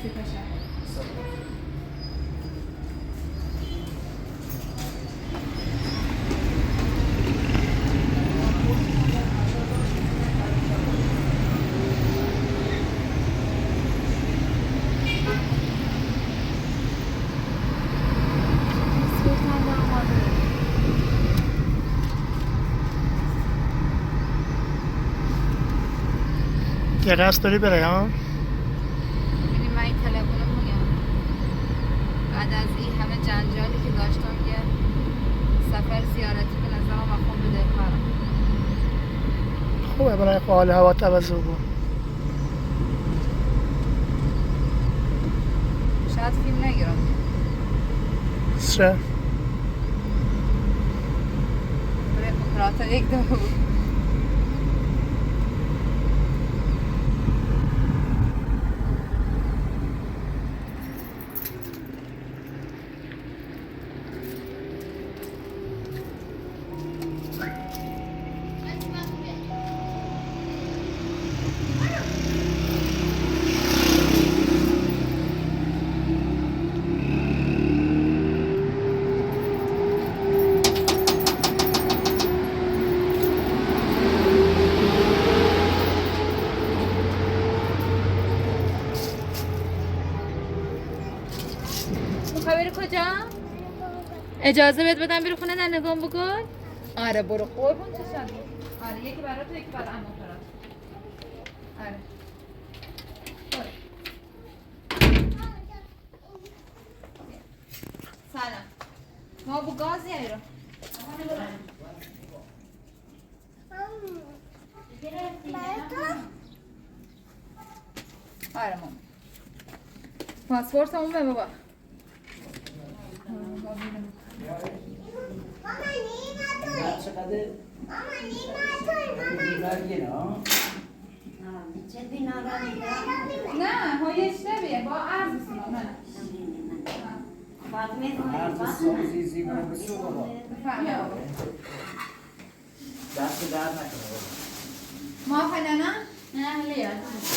مرسی تشکر. یه قصد داری بره ها؟ ببینیم من این تلفن رو میگم بعد از این همه جنجالی که داشتم یه سفر زیارتی به نظرم مخون بده کارم. خوبه برای حال هوا عوض بگو. شاید فیلم نگیرم. چه؟ برای اپراتور یک دو بود. بری کجا؟ اجازه بهت بدم بری خونه ننگام بکن؟ آره برو قربون چشم. آره یکی برای تو یکی برای عمو فرات. آره برو. سلام ما بو گاز یایرو آره ماما پاسپورت همون به بابا نه هایش نمیه با عرض بسیم نه عرض سازی برای بسو بابا بفهمه بابا دست درد نکنه ما فلنا نه لیاد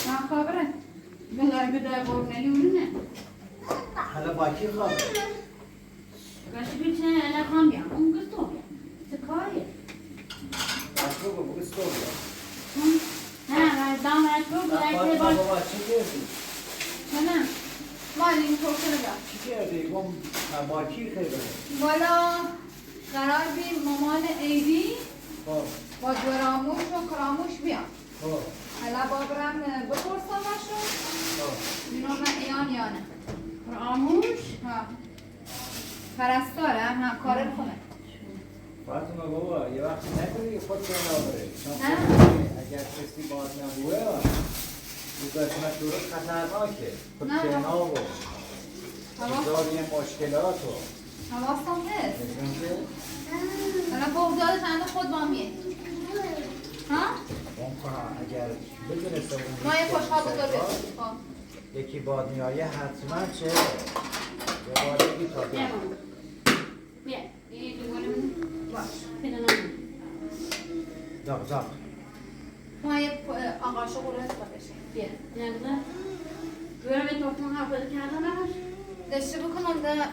ما خبره بلار بده قرنلی اونه حالا با کی خوابه؟ باشه بیچه لکام بیام اون گستو بیام چه کاریه بسو بابا بسو بیا نه دام راش برو برای باش بابا چی کردی؟ نه ما این توکل بیا چی کردی؟ گم با کی خیلی والا قرار بیم مامان ایدی خب با دراموش و کراموش بیام خب حالا بابرم بپرسم باشو خب اینو من ایان یا نه آموش ها پرستارم ها کار کنه فاطمه بابا یه وقت نکنی خود کنه آبره چون نه. اگر کسی باز نبوه تو قسمت درست خطرناکه خود نه. کنه و حواس- زاری مشکلات و حواستم هست نشونده حالا بغداد چند خود با میه ها اون کنم اگر بدونسته اون ما یه خوشحال خب. بزرگ بزرگ یکی باد میایه حتما چه یه بارگی تا بیا بیا بیا یه دوباره باش پیدا داغ داغ ما یه آقاشو قرص بکشیم بیا یعنی گویا به توفون حافظ کردن نباش داشته بکنم ده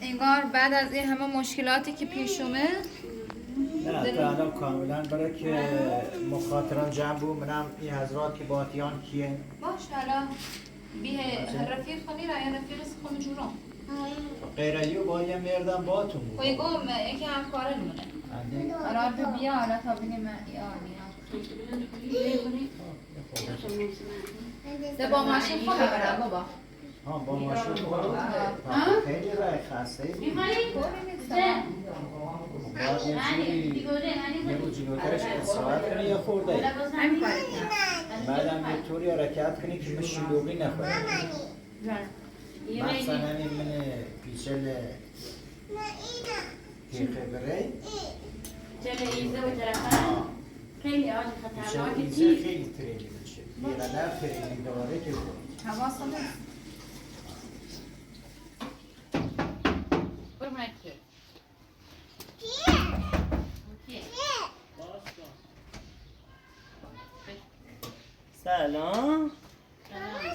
انگار بعد از این همه مشکلاتی که پیش اومد نه تا الان کاملا برای که مخاطران جمع بود منم این حضرات که باتیان کیه باش حالا بیه رفیق خونی را یا رفیق خون جورم غیر ایو با یه مردم باتون بود خواهی گم یکی هم کاره نمونه حالا تو بیا حالا تا بینیم ده با ماشین خواه ببرم بابا ها با ماشین برو خیلی رای خسته ای میخوایی؟ چه؟ باید یه جوری یه رو جلوترش اصلاحات کنی یا خورده ای همین کاری کنم بعدم یه طوری حرکت کنی که به شلوغی نخوره مثلا همین من پیچل تیخه بره چه ایزه و طرفه خیلی آج پیچل خطرناکی ایزه تیر خیلی تریلی میشه یه قدر تریلی داره که حواستم هست برو من کیه سلام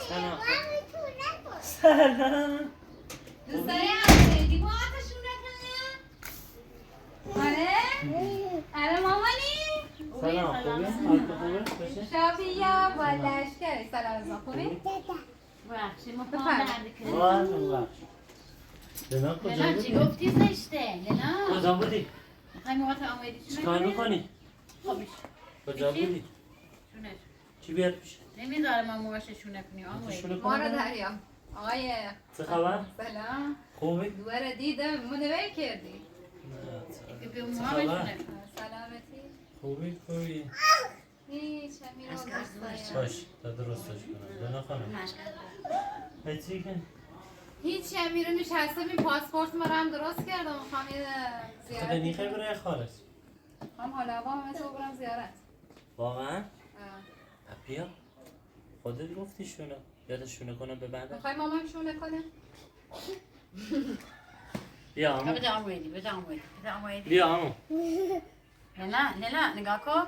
سلام سلام. دوست داری عمویدی با آتشون نکنه؟ آره مامانی؟ سلام خوبی؟ حالت خوبه؟ باشه؟ شافیا با لشکر سلام ازم خوبی؟ ببخشید ما بفرمایید. پام درد کرد. والا لینا کجا لیلا چی بودی؟ گفتی زشته؟ لیلا کجا بودی؟ میخوای موهات آمایدی چی چیکار میکنی؟ خبیش کجا بودی؟ شونه چی بیاد پیش؟ نمیذاره ما موهاش شونه کنی آمایدی شونه ما رو کنم؟ دریا آقای چه خبر؟ سلام خوبی؟ دوباره دیدم مدوی کردی به چه موها خبر؟ شونه سلامتی خوبی؟ هیچ همین رو دوست باش تا درستش کنم لینا خانم هیچی کن هیچ همین رو نشستم این پاسپورت ما رو هم درست کردم میخوام یه خدا زیارت نیخه برای خارج هم حالا هم مثل برم زیارت واقعا؟ بیا خودت گفتی شونه یادش شونه کنم به بعد میخوای مامان شونه کنه؟ بیا عمو بده آمایدی بده آمایدی بده آمایدی بیا عمو لیلا نگاه کن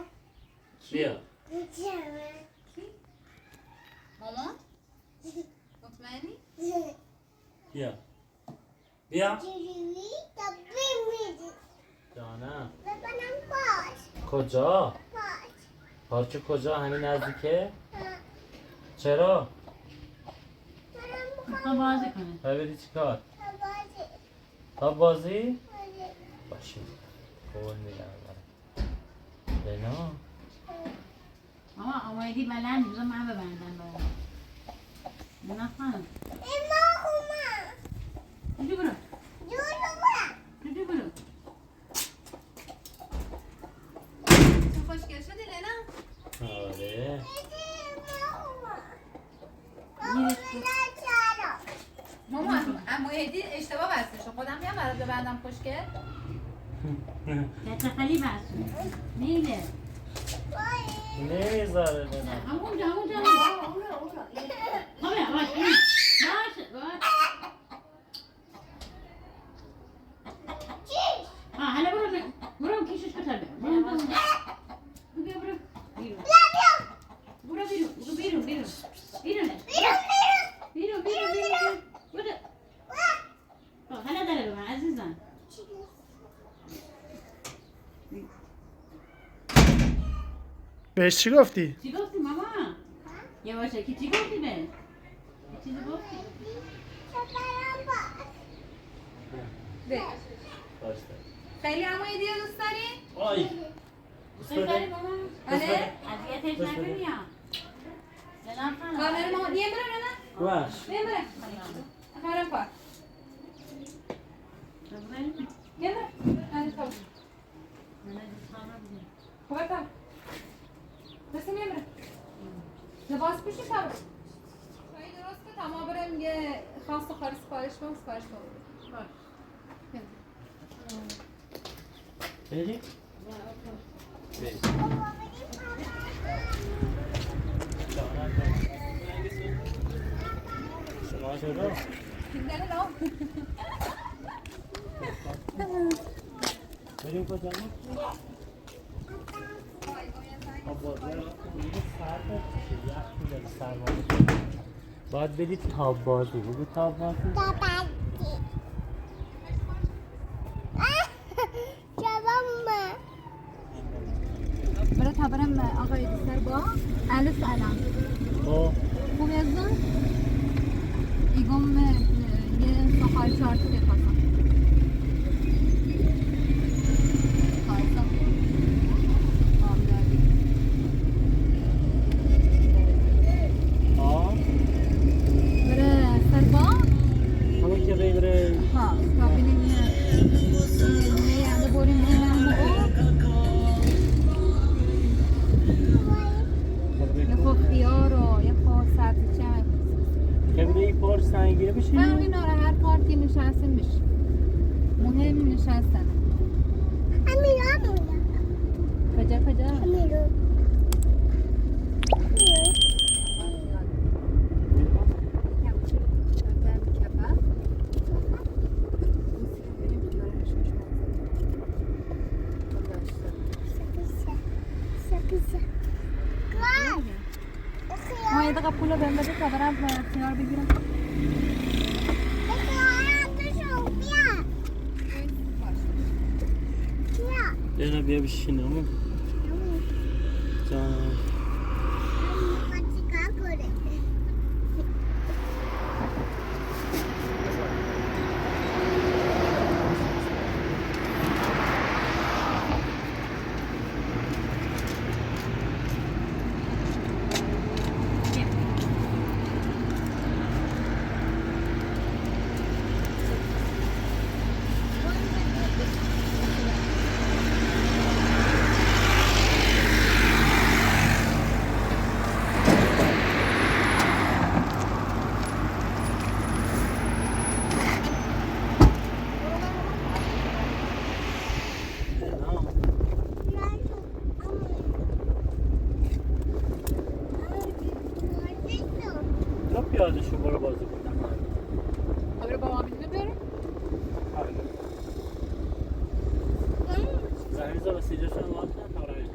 بیا مامان؟ مطمئنی؟ بیا بیا جانم کجا؟ پارک کجا؟ همین نزدیکه؟ چرا؟ میخوام بازی کنه باید بری چی کار؟ تا بازی؟ باشه قول میدم لینا ماما آمایدی بلند بذار من ببندم با لیلا خانم اینجا برو اینجا برو تو خوشگل شدی لینا؟ آره مامان اما هدی اشتباه بستش خودم میام برات ببندم خوشگل تخلی بس میله نمیذاره لینا همونجا باشه حالا برو کیشش کتر برو حالا داره به من عزیزم بهش چی گفتی؟ چی گفتی ماما؟ یواشه که چی گفتی به؟ چیزی گفتی؟ باشه خیلی اما هدی رو دوست داری؟ آی دوست داری ماما؟ آره؟ اذیتش نکنی ها لیلا خانم کامل مامان یه بره نه؟ باش یه بره افرم پا یه بره هنی تا خوبه تا بسیم یه بره لباس پیشی تا بره شایی درست که تا ما برم یه خواست و خواهر سپارش کنم باش بریم؟ بریم شما چرا؟ دیگه نه بریم کجا؟ باید برید تاب بازی بگو تاب بازی برای تا برم آقای دوستر با الو سلام خب خوبی ازم؟ ایگم یه سخال چارتی بخواستم خواستم آمدادی ها بره سر با؟ همون که بره ها تا بینیم یه یعنی بریم اینم یه خو خیار و یه خو سبزی چه که بره این پارچ سنگیره فرقی بشین ناره هر پارکی نشستیم بشه مهم نشستن کجا ما یه دقیقه پول رو بهم بده تا برم خیار بگیرم دینا بیا بشینم جان تو پیادشو برو بازی کنم آره با ما میتونه بریم زهریزا وسیجهشون وقت نتاره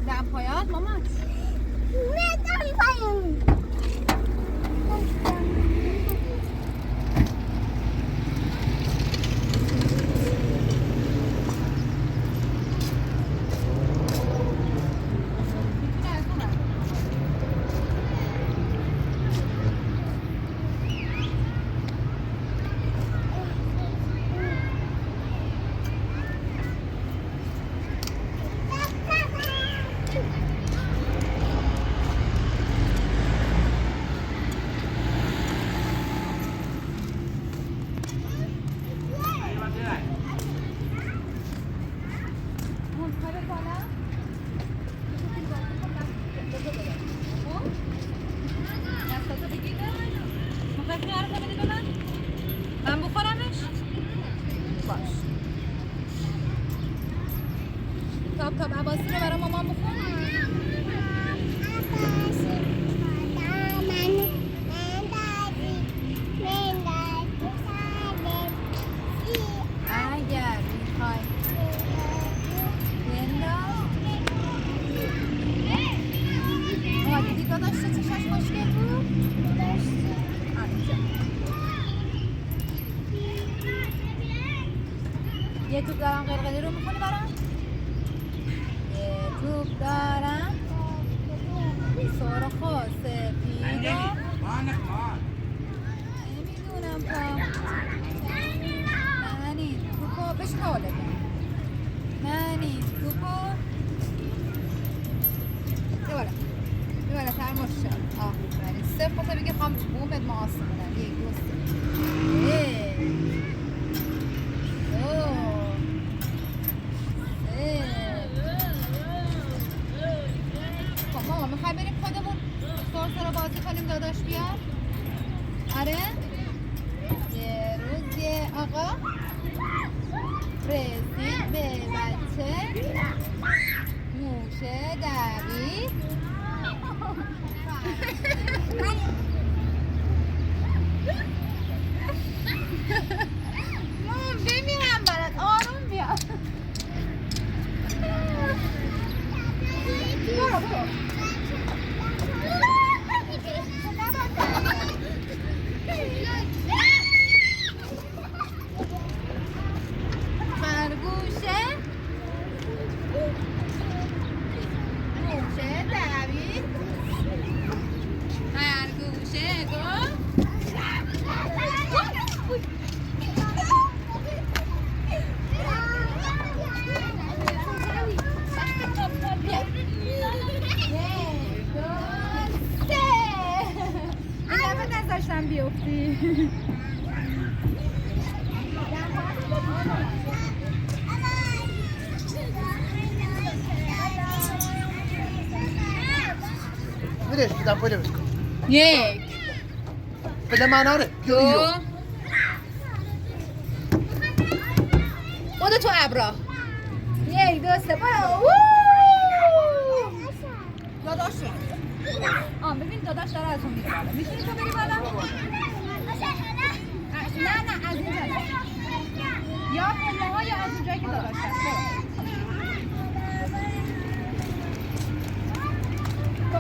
دم پایات مامان من بخورمش؟ باش تاب عباسی رو برای مامان بخور اگر میخوای بنداز دیدی داداش چشاش مشکل بود؟ یه توپ دارم قلقلی رو میکنی برام؟ یه توپ دارم سرخ و سفید نمیدونم من این توپو بشین حاله من این توپو یه بالا تر مشتم آفرین صفر بسه بگه خواهم بومت ما آسمونم یک دوسته ماما میخوای بریم خودمون سرسره بازی کنیم داداش بیاد آره یه روز یه آقا رسید به بچه موشه دوید مامان بمیرم برات آروم بیا برو خرگوشه موشه دوید خرگوشه گفت نذاشتم بیفتی بدش بدم پایده بسکن یک بده من آره دو بوده تو ابرا یک دو سه برو داداش ببین داداش داره از اون میره بالا میتونی تو بری بالا؟ نه از اینجا یا پله ها یا از اونجایی که داداش هست ما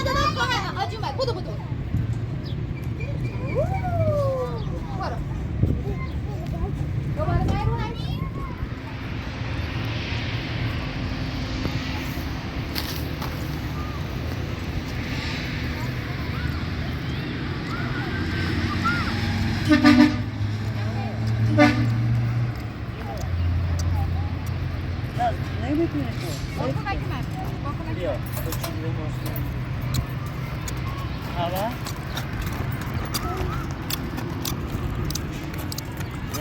دادم خواهد آجی اومد بودو برو دوباره برو هنی نمیتونی تو با کمک من با کمک بیا تو چون رو ماستون هوا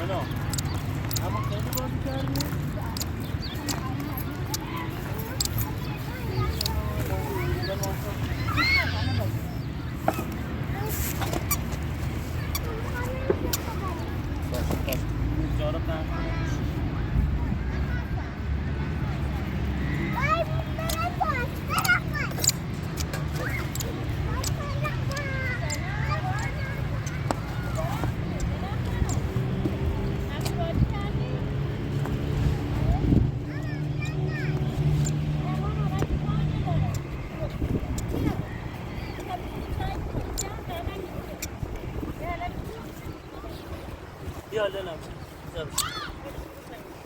نه اما خیلی بازی کردی؟ جارو بیا لنم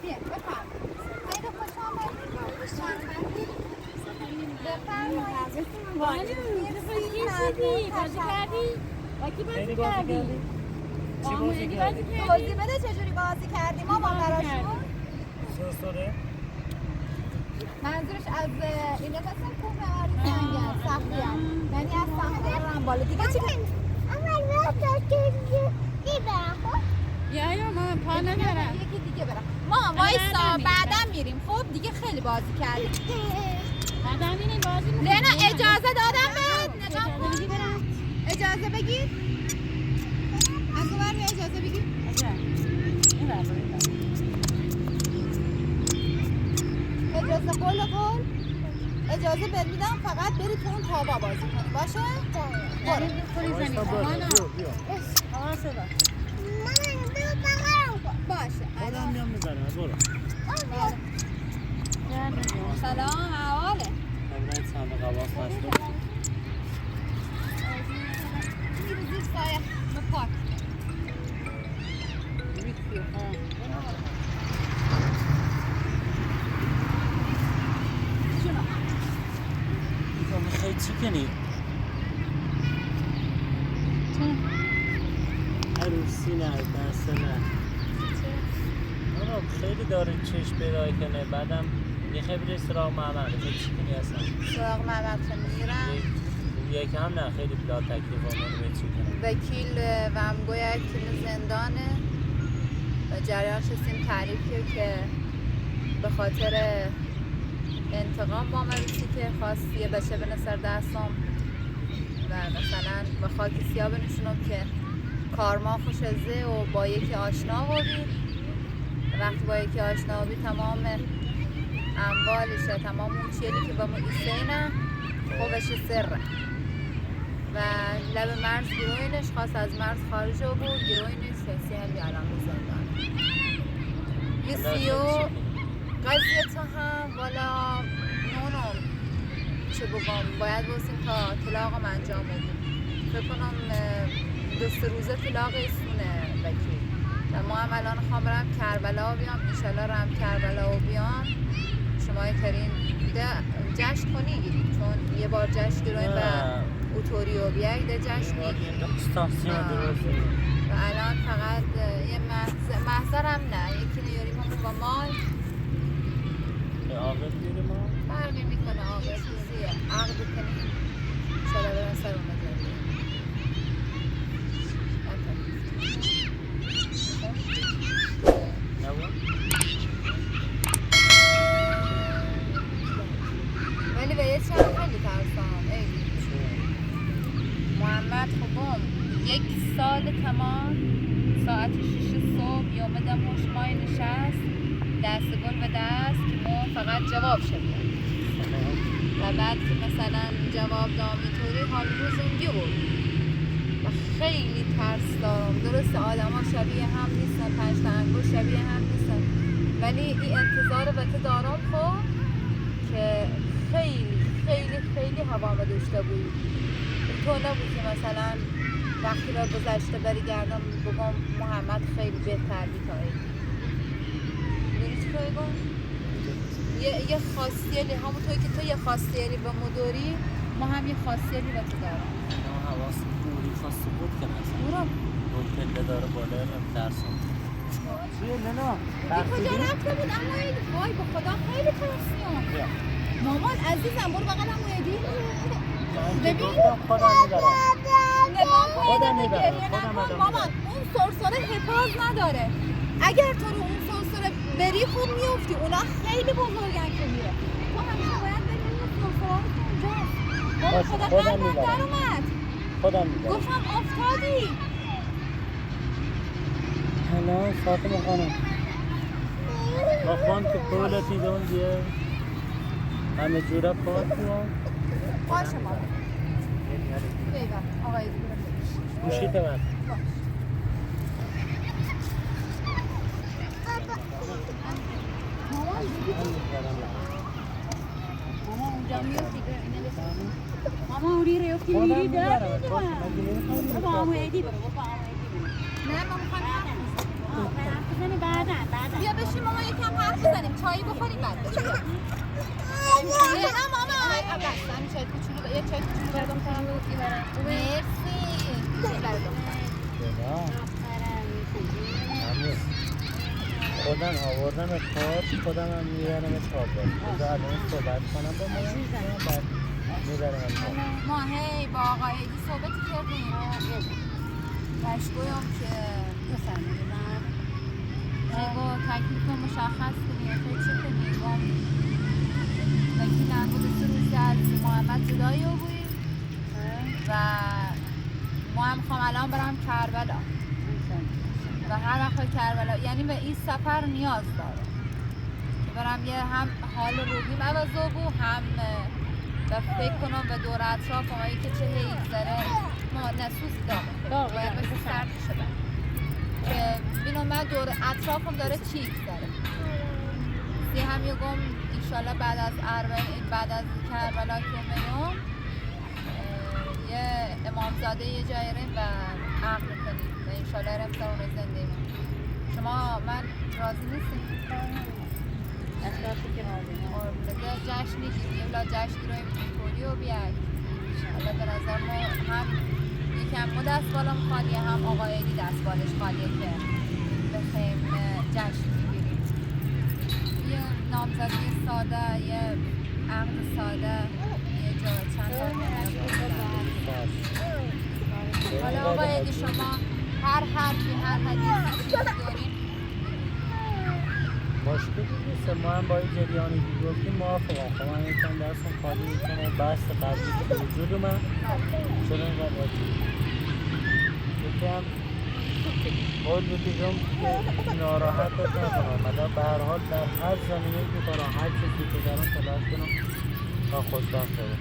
بیا بفرم خیلی خوش آمدید خیلی بازی کردی؟ چی بازی کردی؟ توضیح بده چجوری بازی کردیم ما براشون سرسره؟ منظورش از این قسم کوه نوردی سنگن سختی هست یعنی از سختی هم بالا دیگه چی یا من پا نمیارم یکی دیگه برم ما وایسا بعدم میریم خب دیگه خیلی بازی کردیم بعدم این بازی لینا اجازه دادم بهت نگاه کن اجازه بگیر از اونور بیا اجازه بگیر اجازه قول اجازه بهت میدم فقط بری تو اون تابا بازی کنی باشه؟ باشه خودم میام میزنم برو سلام احواله نبرای صندوق عواص نشده میرو زیر سایه به پاک شنو تو میخوای چی کنی؟ عروسی نه دسته نه آقا خیلی داره چشم پیدا کنه بعدم میخوای بری سراغ محمد میخوای چی کنی اصلا؟ سراغ محمد میرم یک هم نه خیلی بلا تکلیف آمونه به چی کنه وکیل و میگوید که زندانه و جریانش سیم تعریف کرد که به خاطر انتقام با من که خواست یه بچه بنسر دستم و مثلا به خاک سیاه بنشونم که کارما خوش ازه و با یکی آشنا بودی وقتی با یکی آشنا بودی تمام اموالشه تمام اون چیلی که با ما ایسینه خوبش سره و لب مرز گروینش خواست از مرز خارج بود گروینش کسی هم بیارم به زندان یه سیو قضیه تا هم والا نونم چه بگم باید باسیم تا طلاقم انجام بود فکر کنم 2 روزه طلاق ایسونه وکیل و ما هم الان خواه برم کربلا بیام انشالله رم کربلا بیام شما کرین جشن کنی گیرید چون یه بار جشن گرویم و اوتوریو بیایی ده جشن میگیریم و الان فقط یه محضر هم نه یکی نیاریم همون با مال عاقب میره ما فرقی میکنه عاقب چیزیه عقد کنیم شالا برن سر اون بزنیم ولی به یه چند خیلی ترسام محمد خوبم 1 سال تمام ساعت 6 صبح یومدم هوشمای نشست دست گل به دست که ما فقط جواب شدیم و بعد که مثلا جواب دام اینطوری حال روزم بود و خیلی ترس دارم. درسته آدم ها شبیه هم نیستن، 5 تا انگشت شبیه هم نیستن، ولی این انتظار وقت دارم خب که خیلی خیلی خیلی هوا داشته بود. تو نبود که مثلا وقتی را گذشته بری گردم بگم محمد خیلی بهتر بیتایی. میدونی چی رو بگم؟ یه خاصیلی همونطوری که تو یه خاصیلی به مدوری، ما هم یه خاصیلی به تو دارم. اینا حواس دوری خواست بود که مثلا برو بود پله داره بالا نمیترسم. چیه لیلا؟ کجا رفته بود اما این وای به خدا خیلی ترسیام. مامان عزیزم برو بغل عمو ایدی. ببین خودم میبرم. نگاه کن خودم یه میبرم. گریه خودم نکن. الان مامان اون سرسره حفاظ نداره. اگر تو رو اون سرسره بری خوب میفتی. اونا خیلی بزرگن که میره. تو همیشه باید بری اون سرسره که اونجاست. بابا خدا خودم قلبم میبرم. در اومد. خودم میبرم. گفتم افتادی. الان فاطمه خانم بخوام که پولتی دون دیه همه جوره پاک کنم باشه مامان. بیبر آقای برم بگیش. گوشیت من مامان ماما اونجا میفتی برم اینه بسازم. ماما اوری ریفتی میری در برو با عمو ایدی برو با عمو ایدی برو. نه ما میخوایم حرف بزنیم بعدا بیا بشیم ماما یکم حرف بزنیم چایی بخوریم بعد بشیم نه ماما بس همین چای کوچولو یه چای کوچولو بردم کنم بگوتی برم مرسی بردم خودم آوردم کار خودم هم میبرم تابه بذار الان صحبت کنم با ما بعد میبرم تابه ما هی با آقای ایدی صحبتی کردیم بشگویم که بگو تکلیف مشخص کنیم خیلی چه کنیم وکی نبود 3 روزی از محمد جدایی رو بودیم و ما هم خوام الان برم کربلا و هر وقت کربلا یعنی به این سفر نیاز دارم که برم یه هم حال روحیم عوضو بود هم و فکر کنم به دور اطراف هایی که چه هیزاره ما نسوزی دارم باید مثل سرد شدن که بینم من دور اطرافم داره چیک داره سی هم یه گم ایشالا بعد از کربلا که منم یه امامزاده یه جایی ریم و عقل کنیم و ایشالا رم تا اون زنده شما من راضی نیستیم اخلاقی که دیگه جشنی گیریم ولی جشنی رو کنی و بیای حالا به نظر ما هم یکم ما دستبالم خالیه هم آقای ایدی دستبالش خالیه که بخیم جشن میگیریم یه نامزدی ساده یه عقد ساده یه جا چند تا حالا آقای ایدی شما هر حرفی هر حدیثی داریم مشکلی نیست ما هم با این جریانی که گفتیم موافقم خب من یکم دستم خالی میکنم بحث قبلی که به وجود اومد چون اینقدر راجی یکم قول بگیرم که ناراحت نکنم مدام به هر حال در هر زمینه که کنم هر چیزی که دارم تلاش کنم تا خوشبخت شده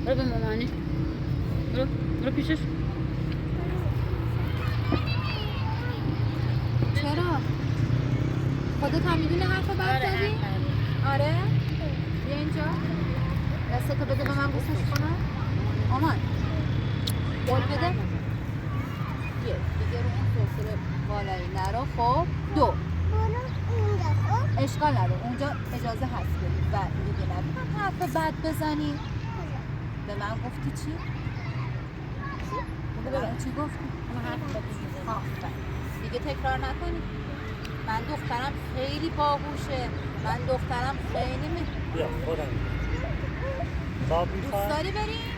برو به مامانی برو پیشش چرا؟ خودت هم میدونی حرف بد زدی؟ آره؟ بیا اینجا دستتو بده به من بوسش کنم آمان قول بده دیگه رو اون سلسله بالایی نرو خب 2 اشکال نداره اونجا اجازه هست بدی و دیگه نبینم حرف بد بزنی به من گفتی چی؟ به من چی گفتی؟ دیگه تکرار نکنی من دخترم خیلی باهوشه من دخترم خیلی بیا خودم تا دوست بیخواه داری بریم؟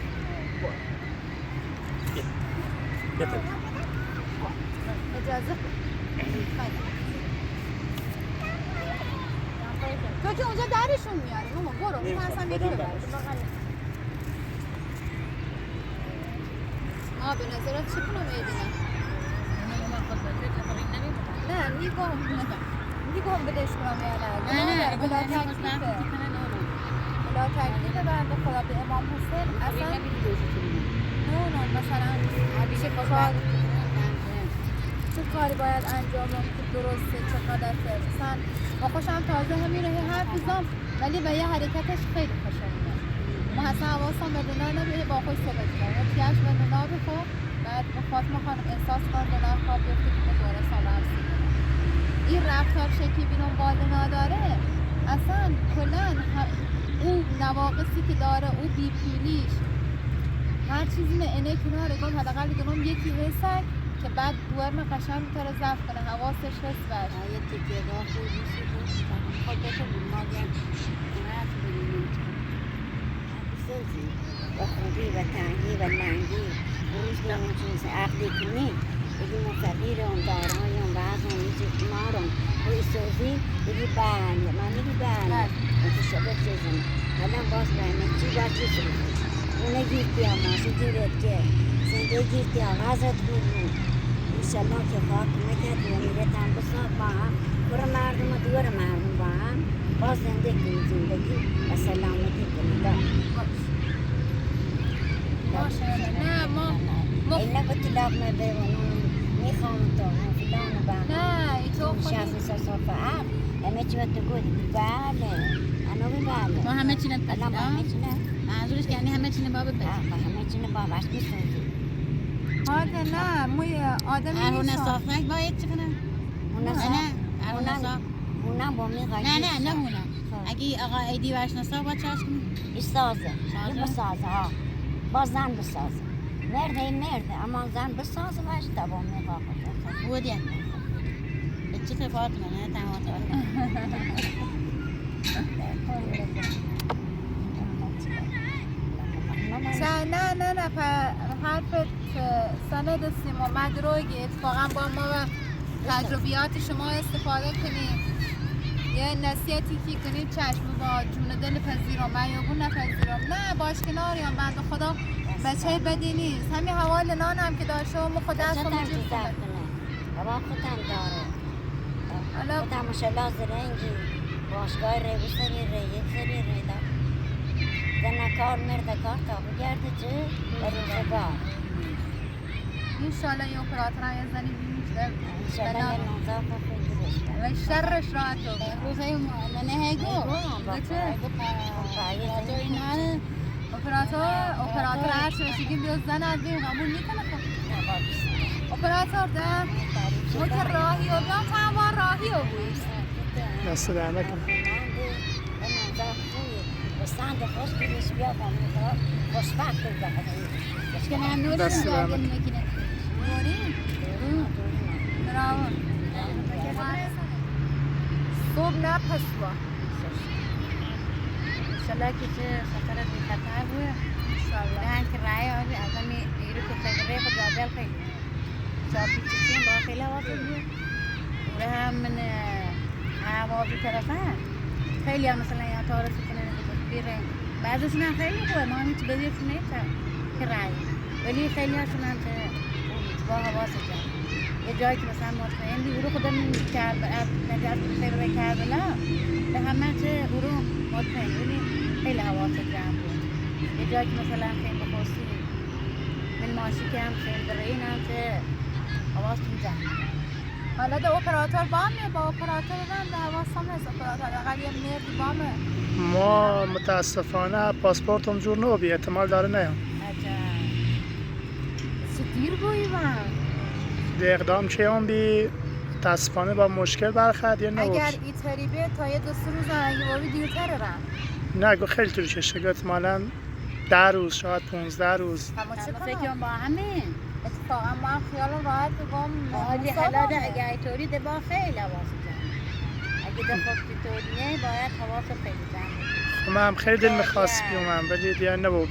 بیا اجازه تو که اونجا درشون میاری ماما برو میترسم یکی ببرش به نظرت چی کنم ایدینه؟ میگم بدش کنم یا نه نه بلا تکلیفه بلا تکلیف بنده خدا به امام حسین اصلا نه مثلا چه کاری باید انجام که درسته چه غلطه مثلا ما خوشم تازه همین راه حرف بزنم ولی به یه حرکتش خیلی خوشم میاد ما اصلا حواسم به دونا نمیه با خوش صحبت کنم و تیاش به دونا بخور بعد به فاطمه خانم احساس کنم دونا خواب بیفته که دوباره سالم این رفتار شکلی بینون بالنا داره اصلا کلا او نواقصی که داره او بیپیلیش هر چیزی نه اینه کناره گم حداقل بگم یکی حسک که بعد دوام قشنگ میتونه ضعف کنه حواسش هست باشه یه تیکه راه خوبی شد خودت ما دیگه نه بسازی با خوبی و تنگی و ننگی روز که اون چیز عقلی کنی بگی مفقیر اون دارای اون بعض اون چیز مارم روی سازی بگی بله من میگی بله متشابه چیزم حالا باز بله چی باید چی سازی اونه گیرتی آماسی دیرت که زنده گیرتی آغازت بودن انشالله که خاک مکت و میرتن بسات با هم برو مردم و دور مردم با هم باز زنده کنی زندگی و سلامتی کنی نه ما اینا با طلاق مبرونون میخوام تو فلان با نه ای تو خودی شخص صفحات همه چی تو گفتی بله انا بله ما همه چی نپذیریم. الان همه چی نه منظورش که یعنی همه چی نباید بپذیریم. همه چی نباید بسازی حالا نه موی آدمی ارون نیستم صافنک باید چی کنم؟ نه ارون صاف. اونا با میخوایی نه اونا. اگه آقا ایدی ورشناسا باید چهش کنیم؟ بسازه یه بسازه ها با زن بسازه مرده اما زن بسازه باش دوام میخواه بودیم. چی تفاوت کنه؟ نه تمام نه حرفت سند سیما مدروگی اتفاقا با ما و تجربیات شما استفاده کنیم یه نصیحتی که کنید چشم با جون دل پذیرم من یابون نپذیرم نه باش کناریم بند خدا بچه بدی نیست همین حوال نان هم که داشته و خود دست چطور جزر کنه بابا خودم داره خودم مشالله زرنگی باشگاه ری بسری ری یک سری ری دار زنه کار مرده کار تا بگرده چه و روزگار انشالله یه اپراتور هم یه زنی بیمیشده انشالله یه نوزا بگیرش و شرش را تو روزای نه هیگو اپراتور هر چه بشگیم بیاد زن از بیم قبول میکنه خب اپراتور ده موتر راهی و بیام تمام راهی و بود دست در نکن بستند خوش بیش بیا با میخواد خوشبخت بزنید که من نوری دست در نگاه نکن. میکنه دوری؟ براو صبح نه پس با انشالله که چه سفرت بی خطر بود انشالله دهن که رای آبی از همی ایرو که تجربه خود جادل خیلی چاپی چیزیم با خیلی هوا بود اوره هم من هوا بی طرفه خیلی هم مثلا یا تارسی کنه بیره بعضشون هم خیلی خوبه ما همیچ بدیشون نیستم که رای ولی خیلی هاشون هم که با هوا سجا یه جایی که مثلا مطمئن بی اورو خودم نجات خیلی کربلا به همه چه اورو مطمئن ولی خیلی هوا سجا بود یه جایی که مثلا خیلی بخواستی من ماشی که هم خیلی برین هم که حواستون جمع حالا ده اپراتور بامه با اپراتور هم ده حواستم هست اپراتور اقل یه مردی بامه ما متاسفانه پاسپورتم جور نبی احتمال داره نیام عجب چه دیر بایی من ده اقدام که هم بی متاسفانه با مشکل برخورد یا اگر نبود ایتری به تا یه دو سه روز اگه بابی دیرتره رم نه گو خیلی طول کشه احتمالا 10 روز شاید 15 روز اما چه فکر کنم کنم با همین اتفاقا من خیالم راحت بگم حالی حالا ده اگه اینطوری ده با خیلی حواست جمع اگه ده خود اینطوریه باید حواست خیلی جمع من هم خیلی دل میخواست بیومم ولی دیگه نبود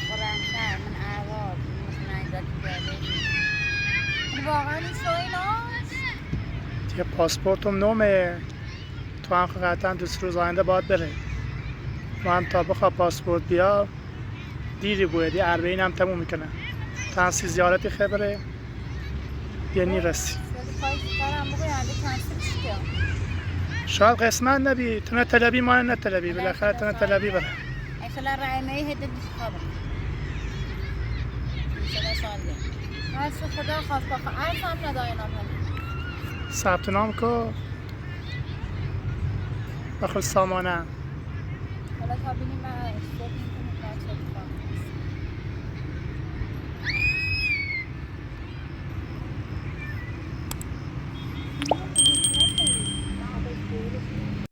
خورم سر من اعواد مثلا این ذاتی بیاده واقعا این شو ایناش دیگه پاسپورتم نومه تو هم قطعا 2 روز آینده باید بره ما هم تا بخواه پاسپورت بیا دیری باید یه 40 هم تموم میکنه تنسی زیارتی خبره یه نی رسی خواهی کارم بگو یعنی کنسی بیا شاید قسمت نبی تو نه طلبی ما نه طلبی بالاخره تو نه طلبی بره اصلا رای می هدت خبر شده سال ده هر چه خدا خواست بخواه عرض هم نداین هم ثبت نام کو بخور سامانه حالا تا بینیم صبح